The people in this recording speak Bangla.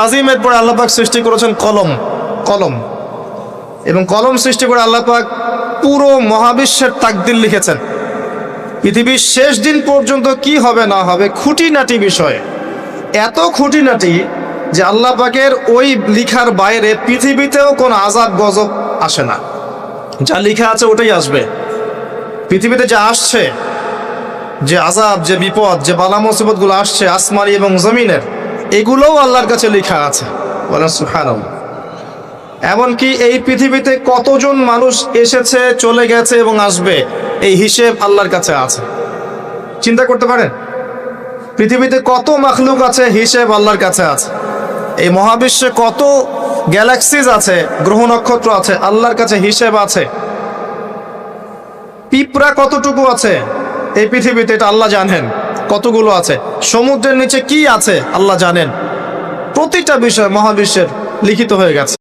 আজিমের পরে আল্লাহ পাক সৃষ্টি করেছেন কলম। কলম এবং কলম সৃষ্টি করে আল্লাহ পাক পুরো মহাবিশ্বের তাকদির লিখেছেন। পৃথিবীর শেষ দিন পর্যন্ত কি হবে না হবে খুঁটিনাটি বিষয়, এত খুঁটিনাটি যে আল্লাহ পাকের ওই লিখার বাইরে পৃথিবীতেও কোনো আযাব গজব আসে না। যা লিখা আছে ওটাই আসবে। পৃথিবীতে যা আসছে, যে আযাব, যে বিপদ, যে বালা মুসিবতগুলো আসছে আসমানি এবং জমিনের, এগুলোও আল্লাহর কাছে লেখা আছে। বলেন সুবহানাল্লাহ। এমনকি এই পৃথিবীতে কতজন মানুষ এসেছে, চলে গেছে এবং আসবে, এই হিসেব আল্লাহর কাছে আছে। চিন্তা করতে পারেন, পৃথিবীতে কত মাখলুক আছে, হিসেব আল্লাহর কাছে আছে। এই মহাবিশ্বে কত গ্যালাক্সিজ আছে, গ্রহ নক্ষত্র আছে, আল্লাহর কাছে হিসেব আছে। পিঁপড়া কতটুকু আছে এই পৃথিবীতে, এটা আল্লাহ জানেন কতগুলো আছে। সমুদ্রের নিচে কি আছে আল্লাহ জানেন। প্রতিটা বিষয় মহাবিশ্বের লিখিত হয়ে গেছে।